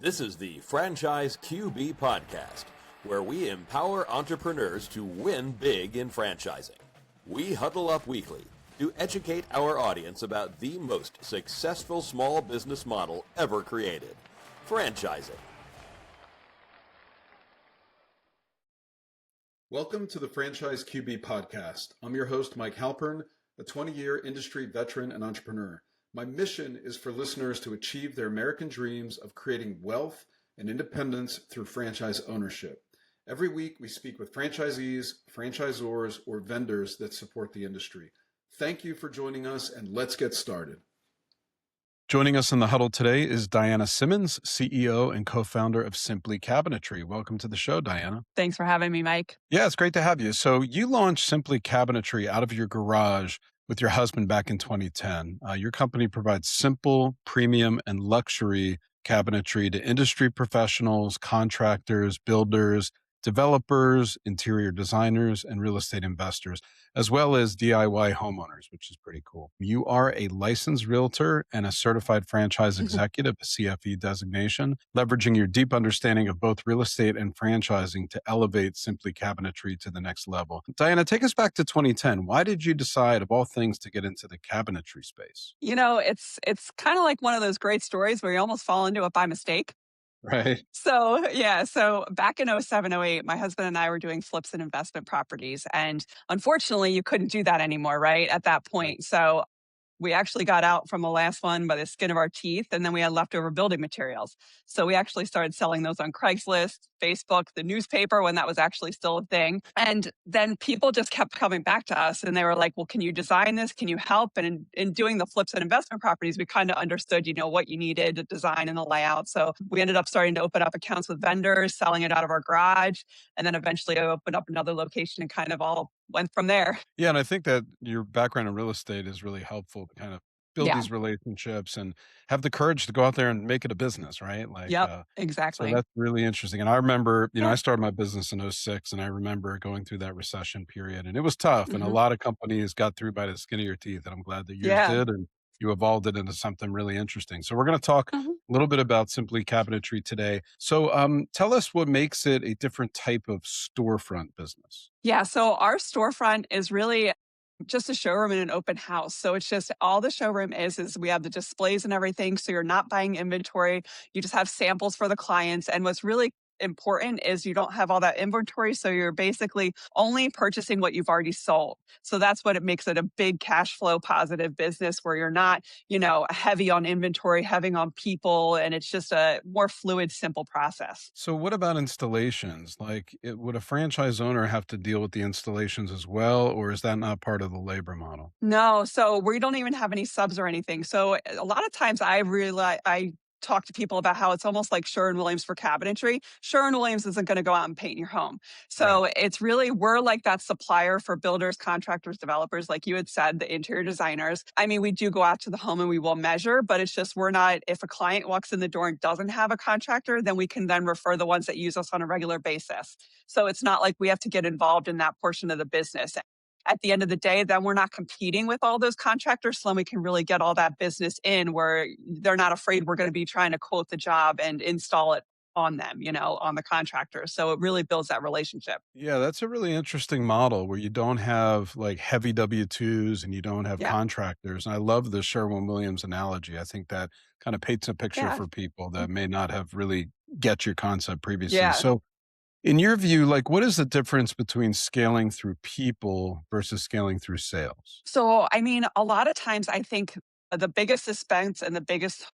This is the Franchise QB Podcast, where we empower entrepreneurs to win big in franchising. We huddle up weekly to educate our audience about the most successful small business model ever created, franchising. Welcome to the Franchise QB Podcast. I'm your host, Mike Halpern, a 20-year industry veteran and entrepreneur. My mission is for listeners to achieve their American dreams of creating wealth and independence through franchise ownership. Every week, we speak with franchisees, franchisors, or vendors that support the industry. Thank you for joining us, and let's get started. Joining us in the huddle today is Diana Simmons, CEO and co-founder of Simply Cabinetry. Welcome to the show, Diana. Thanks for having me, Mike. Yeah, it's great to have you. So you launched Simply Cabinetry out of your garage with your husband back in 2010. Your company provides simple, premium, and luxury cabinetry to industry professionals, contractors, builders, developers, interior designers, and real estate investors, as well as DIY homeowners, which is pretty cool. You are a licensed realtor and a certified franchise executive, a CFE designation, leveraging your deep understanding of both real estate and franchising to elevate Simply Cabinetry to the next level. Diana, take us back to 2010. Why did you decide, of all things, to get into the cabinetry space? You know, it's kind of like one of those great stories where you almost fall into it by mistake. Right. So back in 07, 08, my husband and I were doing flips and investment properties. And unfortunately, you couldn't do that anymore, right? At that point. So we actually got out from the last one by the skin of our teeth, and then we had leftover building materials. So we actually started selling those on Craigslist, Facebook, the newspaper, when that was actually still a thing. And then people just kept coming back to us and they were like, well, can you design this? Can you help? And in doing the flips and investment properties, we kind of understood, what you needed, the design and the layout. So we ended up starting to open up accounts with vendors, selling it out of our garage. And then eventually I opened up another location and kind of all went from there. Yeah, and I think that your background in real estate is really helpful to kind of build Yeah. these relationships and have the courage to go out there and make it a business, right? Yep, So exactly. that's really interesting. And I remember, Yeah. I started my business in 06, and I remember going through that recession period, and it was tough. And a lot of companies got through by the skin of your teeth, and I'm glad that yours Yeah. did, and you evolved it into something really interesting. So we're going to talk a little bit about Simply Cabinetry today. So tell us what makes it a different type of storefront business. Yeah, so our storefront is really just a showroom and an open house. So it's just all the showroom is we have the displays and everything. So you're not buying inventory. You just have samples for the clients. And what's really important is you don't have all that inventory. So you're basically only purchasing what you've already sold. So that's what it makes it a big cash flow positive business where you're not, heavy on inventory, heavy on people. And it's just a more fluid, simple process. So what about installations? Would a franchise owner have to deal with the installations as well, or is that not part of the labor model? No, so we don't even have any subs or anything. So a lot of times I talk to people about how it's almost like Sherwin-Williams for cabinetry. Sherwin-Williams isn't going to go out and paint your home. So It's really, we're like that supplier for builders, contractors, developers, like you had said, the interior designers. I mean, we do go out to the home and we will measure, but it's just, if a client walks in the door and doesn't have a contractor, then we can then refer the ones that use us on a regular basis. So it's not like we have to get involved in that portion of the business. At the end of the day, then we're not competing with all those contractors. So then we can really get all that business in where they're not afraid we're going to be trying to quote the job and install it on them, on the contractors. So it really builds that relationship. Yeah, that's a really interesting model where you don't have like heavy W-2s and you don't have contractors. And I love the Sherwin-Williams analogy. I think that kind of paints a picture for people that may not have really get your concept previously. Yeah. So in your view, what is the difference between scaling through people versus scaling through sales? So, I mean, a lot of times I think the biggest expense and the biggest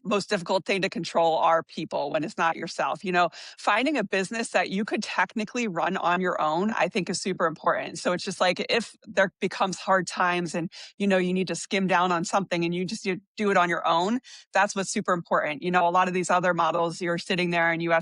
most difficult thing to control are people when it's not yourself. Finding a business that you could technically run on your own, I think is super important. So it's just like if there becomes hard times and, you need to skim down on something and you do it on your own, that's what's super important. A lot of these other models, you're sitting there and you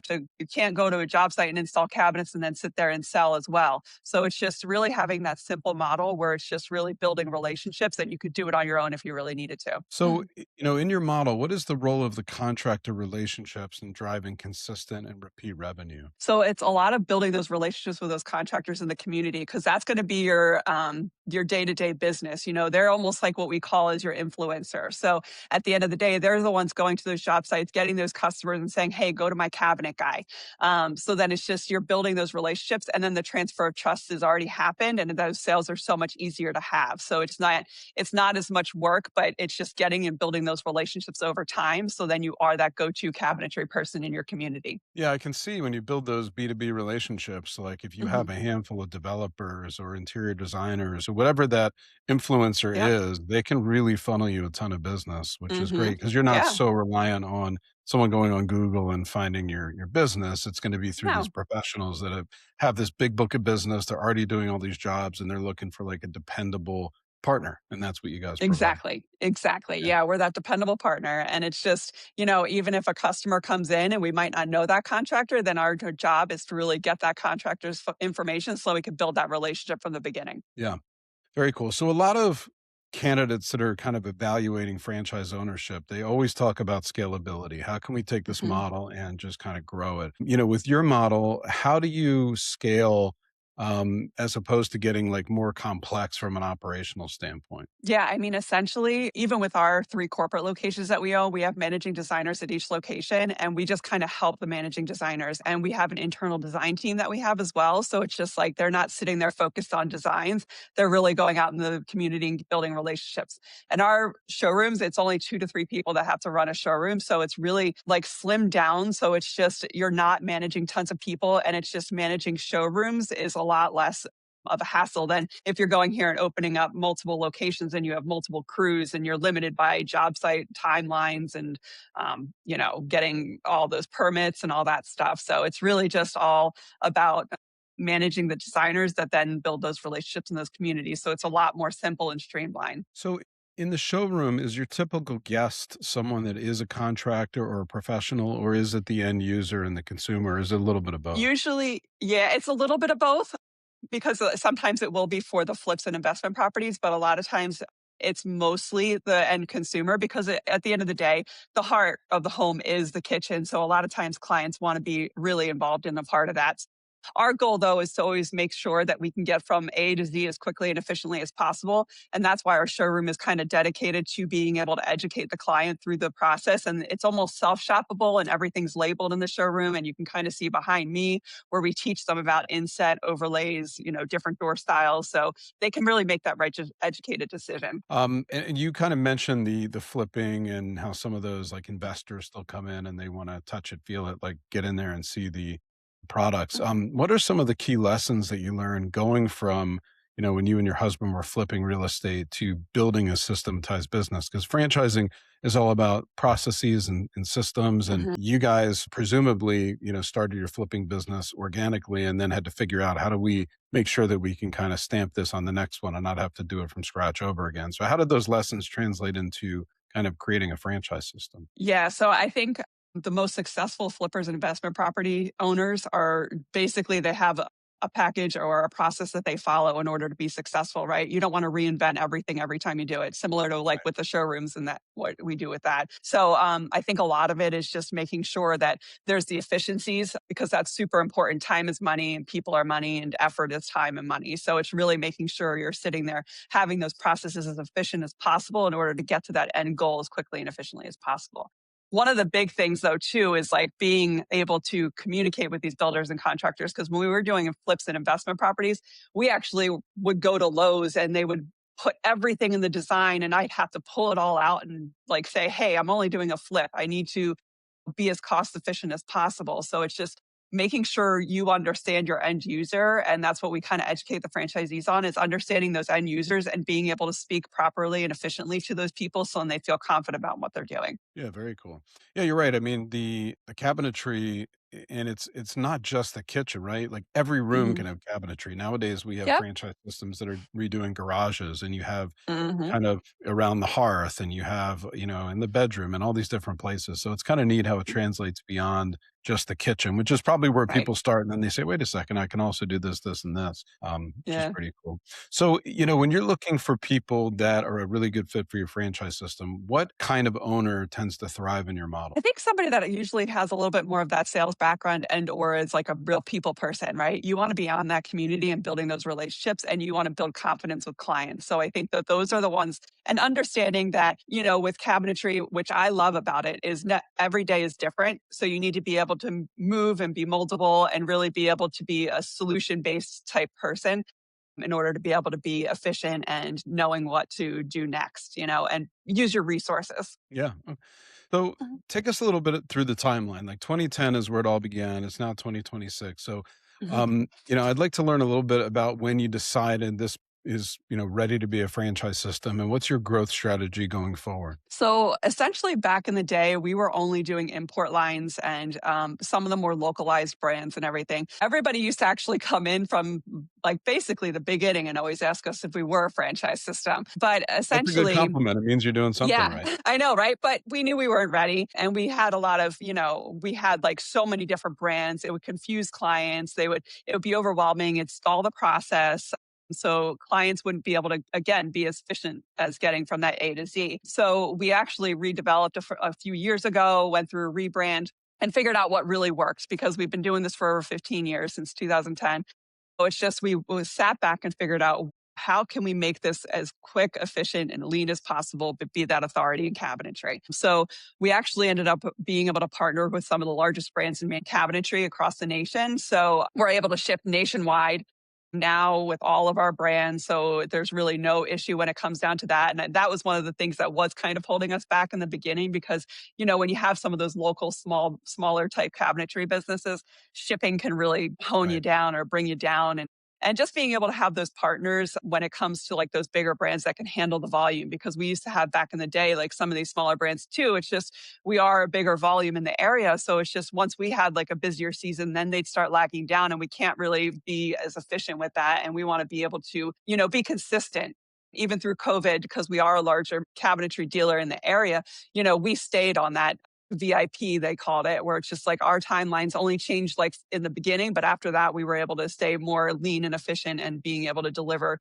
can't go to a job site and install cabinets and then sit there and sell as well. So it's just really having that simple model where it's just really building relationships that you could do it on your own if you really needed to. So, in your model, what is the role of the contractor relationships in driving consistent and repeat revenue? So it's a lot of building those relationships with those contractors in the community because that's going to be your day-to-day business. You know, they're almost like what we call as your influencer. So at the end of the day, they're the ones going to those job sites, getting those customers and saying, "Hey, go to my cabinet guy." So then it's just you're building those relationships, and then the transfer of trust has already happened, and those sales are so much easier to have. So it's not as much work, but it's just getting and building those relationships over time. So then you are that go-to cabinetry person in your community. Yeah, I can see when you build those B2B relationships, like if you Hmm. have a handful of developers or interior designers or whatever that influencer Yep. is, they can really funnel you a ton of business, which is Hmm. great because you're not Yeah. so reliant on someone going on Google and finding your business. It's going to be through these No. professionals that have this big book of business. They're already doing all these jobs and they're looking for like a dependable partner. And that's what you guys provide. Exactly. Exactly. Yeah. Yeah, we're that dependable partner. And it's just, even if a customer comes in and we might not know that contractor, then our job is to really get that contractor's information so we can build that relationship from the beginning. Yeah. Very cool. So a lot of candidates that are kind of evaluating franchise ownership, they always talk about scalability. How can we take this Mhm. model and just kind of grow it? With your model, how do you scale as opposed to getting like more complex from an operational standpoint? Yeah, I mean, essentially, even with our 3 corporate locations that we own, we have managing designers at each location, and we just kinda help the managing designers, and we have an internal design team that we have as well, so it's just like they're not sitting there focused on designs, they're really going out in the community and building relationships. And our showrooms, it's only 2 to 3 people that have to run a showroom, so it's really, like, slimmed down, so it's just you're not managing tons of people, and it's just managing showrooms is a lot less of a hassle than if you're going here and opening up multiple locations and you have multiple crews and you're limited by job site timelines and getting all those permits and all that stuff. So it's really just all about managing the designers that then build those relationships in those communities. So it's a lot more simple and streamlined. So in the showroom, is your typical guest someone that is a contractor or a professional, or is it the end user and the consumer? Or is it a little bit of both? Usually, yeah, it's a little bit of both. Because, sometimes it will be for the flips and investment properties, but a lot of times it's mostly the end consumer because at the end of the day, the heart of the home is the kitchen. So a lot of times clients want to be really involved in the part of that. Our goal, though, is to always make sure that we can get from A to Z as quickly and efficiently as possible. And that's why our showroom is kind of dedicated to being able to educate the client through the process. And it's almost self shoppable and everything's labeled in the showroom. And you can kind of see behind me where we teach them about inset overlays, different door styles. So they can really make that right, just educated decision. And you kind of mentioned the flipping and how some of those like investors still come in and they want to touch it, feel it, like get in there and see the products. What are some of the key lessons that you learned going from, when you and your husband were flipping real estate to building a systematized business? Because franchising is all about processes and systems. And Mhm. you guys presumably, started your flipping business organically and then had to figure out how do we make sure that we can kind of stamp this on the next one and not have to do it from scratch over again. So how did those lessons translate into kind of creating a franchise system? Yeah, so I think the most successful flippers and investment property owners are basically they have a package or a process that they follow in order to be successful, right? You don't want to reinvent everything every time you do it, similar to like with the showrooms and that what we do with that. So I think a lot of it is just making sure that there's the efficiencies because that's super important. Time is money and people are money and effort is time and money. So it's really making sure you're sitting there having those processes as efficient as possible in order to get to that end goal as quickly and efficiently as possible. One of the big things though too is like being able to communicate with these builders and contractors because when we were doing flips and investment properties, we actually would go to Lowe's and they would put everything in the design and I'd have to pull it all out and like say, "Hey, I'm only doing a flip. I need to be as cost efficient as possible." So it's just making sure you understand your end user. And that's what we kind of educate the franchisees on is understanding those end users and being able to speak properly and efficiently to those people so then they feel confident about what they're doing. Yeah, very cool. Yeah, you're right. I mean, the cabinetry and it's not just the kitchen, right? Like every room Hmm. can have cabinetry. Nowadays we have Yep. franchise systems that are redoing garages and you have Hmm. kind of around the hearth and you have, in the bedroom and all these different places. So it's kind of neat how it translates beyond just the kitchen, which is probably where Right. people start. And then they say, wait a second, I can also do this, this, and this, which is Yeah. pretty cool. So, when you're looking for people that are a really good fit for your franchise system, what kind of owner tends to thrive in your I model? think somebody that usually has a little bit more of that sales background and or is like a real people person, right? You want to be on that community and building those relationships and you want to build confidence with clients. So I think that those are the ones and understanding that, with cabinetry, which I love about it is not every day is different. So you need to be able to move and be moldable and really be able to be a solution based type person in order to be able to be efficient and knowing what to do next, and use your resources. Yeah. So Mhm. take us a little bit through the timeline. Like 2010 is where it all began. It's now 2026. So, Mhm. I'd like to learn a little bit about when you decided this is, ready to be a franchise system, and what's your growth strategy going forward? So essentially, back in the day, we were only doing import lines and some of the more localized brands and everything. Everybody used to actually come in from like basically the beginning and always ask us if we were a franchise system. But That's a good essentially, compliment. It means you're doing something yeah, right. I know, right? But we knew we weren't ready. And we had a lot of, we had like so many different brands. It would confuse clients. It would be overwhelming. It's stall the process. So clients wouldn't be able to, again, be as efficient as getting from that A to Z. So we actually redeveloped a few years ago, went through a rebrand and figured out what really works because we've been doing this for over 15 years since 2010. So it's just we sat back and figured out how can we make this as quick, efficient, and lean as possible, but be that authority in cabinetry. So we actually ended up being able to partner with some of the largest brands in cabinetry across the nation. So we're able to ship nationwide now with all of our brands. So there's really no issue when it comes down to that. And that was one of the things that was kind of holding us back in the beginning because, when you have some of those local, smaller type cabinetry businesses, shipping can really hone you Right. down or bring you down. And just being able to have those partners when it comes to like those bigger brands that can handle the volume, because we used to have back in the day, like some of these smaller brands too. It's just, we are a bigger volume in the area. So it's just once we had like a busier season, then they'd start lagging down and we can't really be as efficient with that. And we want to be able to, be consistent even through COVID, because we are a larger cabinetry dealer in the area, we stayed on that VIP, they called it, where it's just like our timelines only changed like in the beginning, but after that, we were able to stay more lean and efficient and being able to deliver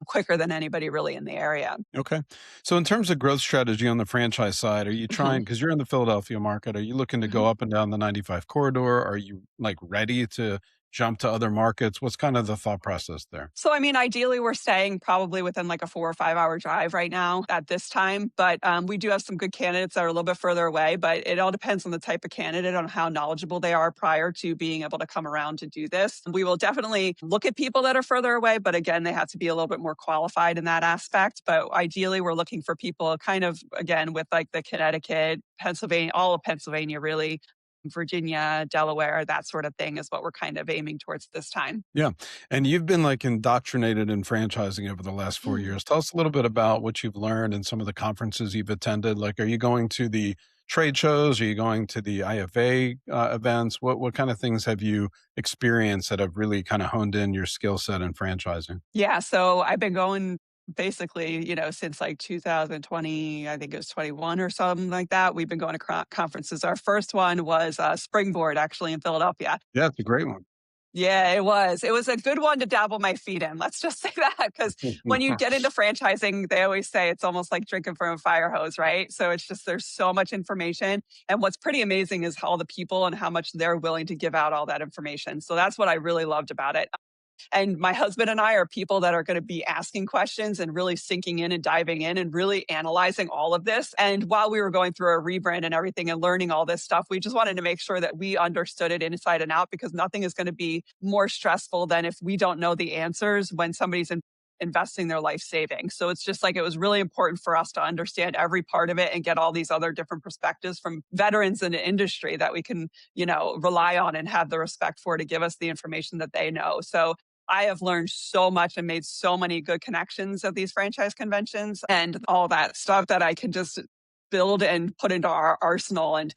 quicker than anybody really in the area. Okay. So, in terms of growth strategy on the franchise side, are you Mhm, trying, because you're in the Philadelphia market, are you looking to mhm. go up and down the 95 corridor? Are you like ready to jump to other markets? What's kind of the thought process there? So, I mean, ideally, we're staying probably within like a 4 or 5 hour drive right now at this time. But we do have some good candidates that are a little bit further away. But it all depends on the type of candidate, on how knowledgeable they are prior to being able to come around to do this. We will definitely look at people that are further away. But again, they have to be a little bit more qualified in that aspect. But ideally, we're looking for people kind of, again, with like the Connecticut, Pennsylvania, all of Pennsylvania, really. Virginia, Delaware, that sort of thing is what we're kind of aiming towards this time. Yeah. And you've been like indoctrinated in franchising over the last 4 years. Tell us a little bit about what you've learned and some of the conferences you've attended. Like, are you going to the trade shows? Are you going to the IFA events? What kind of things have you experienced that have really kind of honed in your skill set in franchising? Yeah, so I've been going basically, since like 2020, I think it was 21 or something like that. We've been going to conferences. Our first one was Springboard, actually, in Philadelphia. Yeah, it's a great one. Yeah, it was. It was a good one to dabble my feet in. Let's just say that, because when you get into franchising, they always say it's almost like drinking from a fire hose, right? So it's just there's so much information. And what's pretty amazing is all the people and how much they're willing to give out all that information. So that's what I really loved about it. And my husband and I are people that are going to be asking questions and really sinking in and diving in and really analyzing all of this. And while we were going through a rebrand and everything and learning all this stuff, we just wanted to make sure that we understood it inside and out, because nothing is going to be more stressful than if we don't know the answers when somebody's investing their life savings. So it's just like it was really important for us to understand every part of it and get all these other different perspectives from veterans in the industry that we can, rely on and have the respect for to give us the information that they know. So I have learned so much and made so many good connections at these franchise conventions and all that stuff that I can just build and put into our arsenal and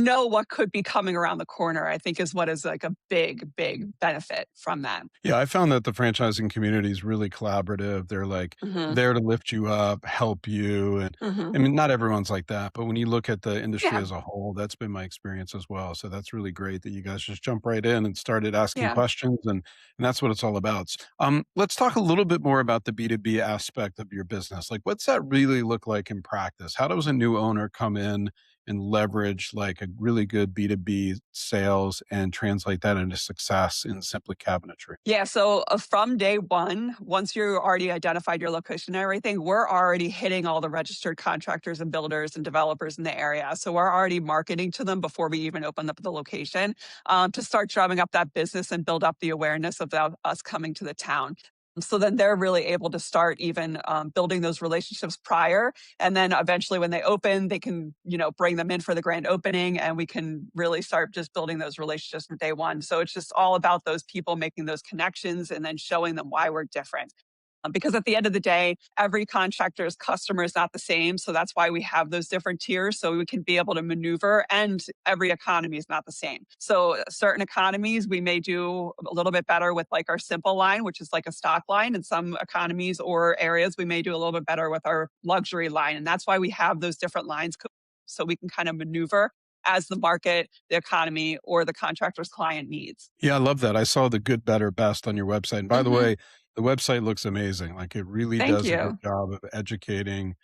know what could be coming around the corner, I think is what is like a big benefit from that. Yeah, I found that the franchising community is really collaborative. They're like Hmm. there to lift you up, help you. And I Hmm. mean, not everyone's like that, but when you look at the industry Yeah. as a whole, that's been my experience as well. So that's really great that you guys just jump right in and started asking Yeah. questions. And that's what it's all about. Let's talk a little bit more about the B2B aspect of your business. Like, what's that really look like in practice? How does a new owner come in and leverage like a really good B2B sales and translate that into success in Simply Cabinetry? Yeah, so from day one, once you already identified your location and everything, we're already hitting all the registered contractors and builders and developers in the area. So we're already marketing to them before we even open up the location, to start drumming up that business and build up the awareness of us coming to the town. So then they're really able to start even building those relationships prior. And then eventually when they open, they can, bring them in for the grand opening and we can really start just building those relationships from day one. So it's just all about those people making those connections and then showing them why we're different. Because at the end of the day, every contractor's customer is not the same. So that's why we have those different tiers. So we can be able to maneuver, and every economy is not the same. So certain economies, we may do a little bit better with like our simple line, which is like a stock line. And some economies or areas, we may do a little bit better with our luxury line. And that's why we have those different lines so we can kind of maneuver as the market, the economy, or the contractor's client needs. Yeah, I love that. I saw the good, better, best on your website. And by the Hmm. way, the website looks amazing. Like it really Thank does a good you. job of educating,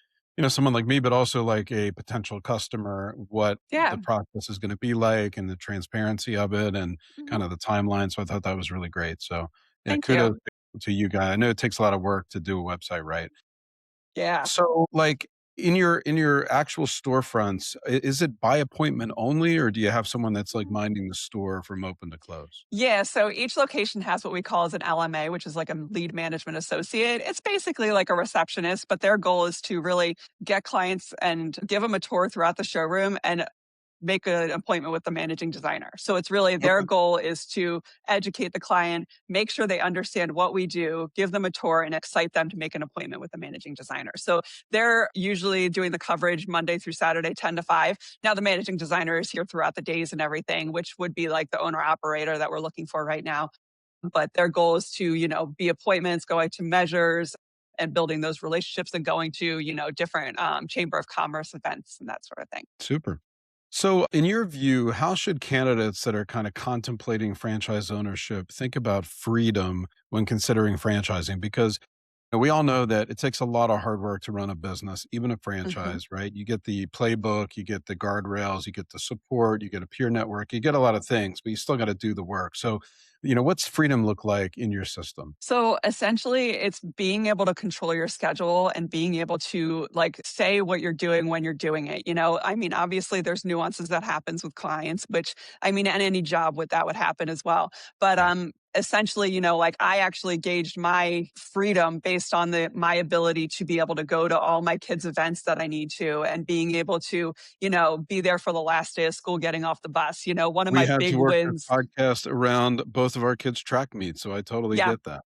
someone like me, but also like a potential customer, what Yeah. the process is going to be like and the transparency of it and Mhm. kind of the timeline. So I thought that was really great. So yeah, Thank kudos you. to you guys. I know it takes a lot of work to do a website right. Yeah. So like in your actual storefronts, is it by appointment only, or do you have someone that's like minding the store from open to close? Yeah, so each location has what we call as an LMA, which is like a lead management associate. It's basically like a receptionist, but their goal is to really get clients and give them a tour throughout the showroom and make an appointment with the managing designer. So it's really their Okay. goal is to educate the client, make sure they understand what we do, give them a tour, and excite them to make an appointment with the managing designer. So they're usually doing the coverage Monday through Saturday, 10 to 5. Now, the managing designer is here throughout the days and everything, which would be like the owner operator that we're looking for right now. But their goal is to, be appointments, going to measures, and building those relationships and going to, different chamber of commerce events and that sort of thing. Super. So, in your view, how should candidates that are kind of contemplating franchise ownership think about freedom when considering franchising? Because we all know that it takes a lot of hard work to run a business, even a Mhm. franchise, right? You get the playbook, you get the guardrails, you get the support, you get a peer network, you get a lot of things, but you still got to do the work. So, what's freedom look like in your system? So essentially, it's being able to control your schedule and being able to like say what you're doing when you're doing it. I mean, obviously there's nuances that happens with clients, which I mean, and any job with that would happen as well. But Right. essentially, like I actually gauged my freedom based on my ability to be able to go to all my kids' events that I need to and being able to, be there for the last day of school getting off the bus. One of We my had to big work this wins. podcast around both of our kids' track meets, so I totally Yeah. get that.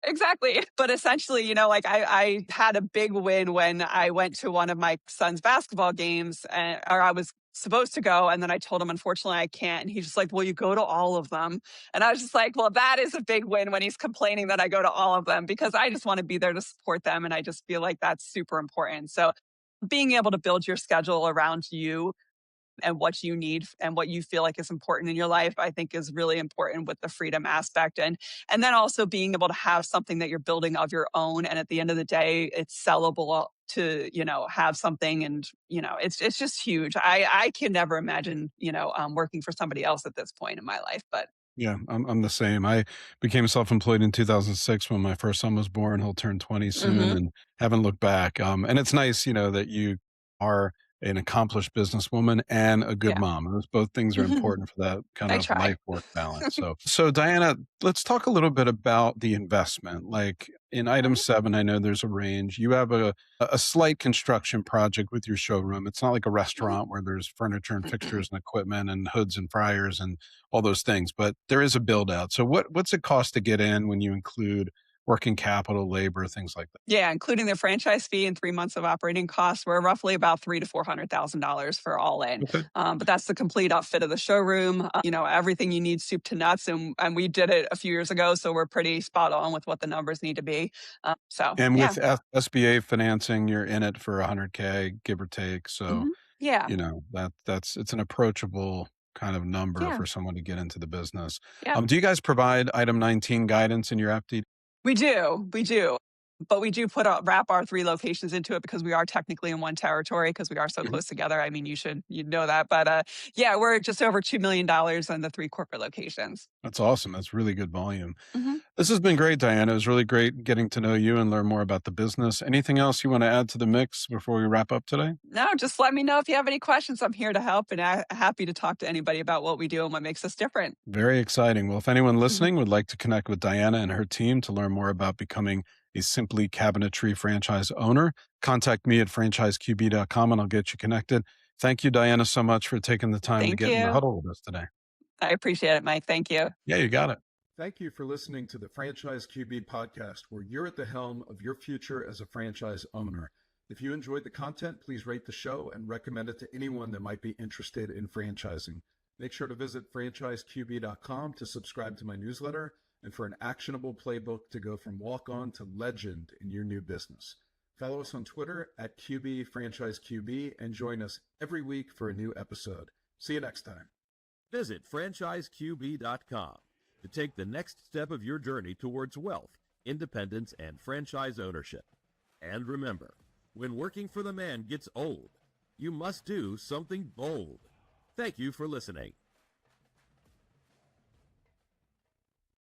Exactly. But essentially, like I had a big win when I went to one of my son's basketball games, or I was supposed to go. And then I told him, unfortunately, I can't. And he's just like, well, you go to all of them. And I was just like, well, that is a big win when he's complaining that I go to all of them because I just want to be there to support them. And I just feel like that's super important. So being able to build your schedule around you and what you need and what you feel like is important in your life, I think is really important with the freedom aspect. And then also being able to have something that you're building of your own, and at the end of the day it's sellable to have something. And it's just huge. I can never imagine working for somebody else at this point in my life, but Yeah, I'm the same. I became self-employed in 2006 when my first son was born. He'll turn 20 soon hmm. and haven't looked back. And it's nice, that you are an accomplished businesswoman and a good Yeah. mom. Those both things are important for that kind I of try. life work balance. So Diana, let's talk a little bit about the investment. Like in item 7, I know there's a range. You have a slight construction project with your showroom. It's not like a restaurant where there's furniture and fixtures and equipment and hoods and fryers and all those things, but there is a build out. So what's it cost to get in when you include working capital, labor, things like that? Yeah, including the franchise fee and 3 months of operating costs, we're roughly about $300,000 to $400,000 for all in. Okay. But that's the complete outfit of the showroom. Everything you need, soup to nuts, and we did it a few years ago, so we're pretty spot on with what the numbers need to be. And Yeah. with SBA financing, you're in it for 100K, give or take. So, Hmm. Yeah. it's an approachable kind of number Yeah. for someone to get into the business. Yeah. Do you guys provide item 19 guidance in your FD? We do. We do. But we do wrap our 3 locations into it because we are technically in one territory because we are so Mhm. close together. I mean, you'd know that. But yeah, we're just over $2 million in the 3 corporate locations. That's awesome. That's really good volume. Hmm. This has been great, Diana. It was really great getting to know you and learn more about the business. Anything else you want to add to the mix before we wrap up today? No, just let me know if you have any questions. I'm here to help and happy to talk to anybody about what we do and what makes us different. Very exciting. Well, if anyone Hmm. listening would like to connect with Diana and her team to learn more about becoming a Simply Cabinetry franchise owner, contact me at franchiseqb.com and I'll get you connected. Thank you, Diana, so much for taking the time to Thank get in the you. huddle with us today. I appreciate it, Mike. Thank you. Yeah, you got it. Thank you for listening to the Franchise QB podcast, where you're at the helm of your future as a franchise owner. If you enjoyed the content, please rate the show and recommend it to anyone that might be interested in franchising. Make sure to visit franchiseqb.com to subscribe to my newsletter and for an actionable playbook to go from walk-on to legend in your new business. Follow us on Twitter at QB and join us every week for a new episode. See you next time. Visit franchiseqb.com to take the next step of your journey towards wealth, independence, and franchise ownership. And remember, when working for the man gets old, you must do something bold. Thank you for listening.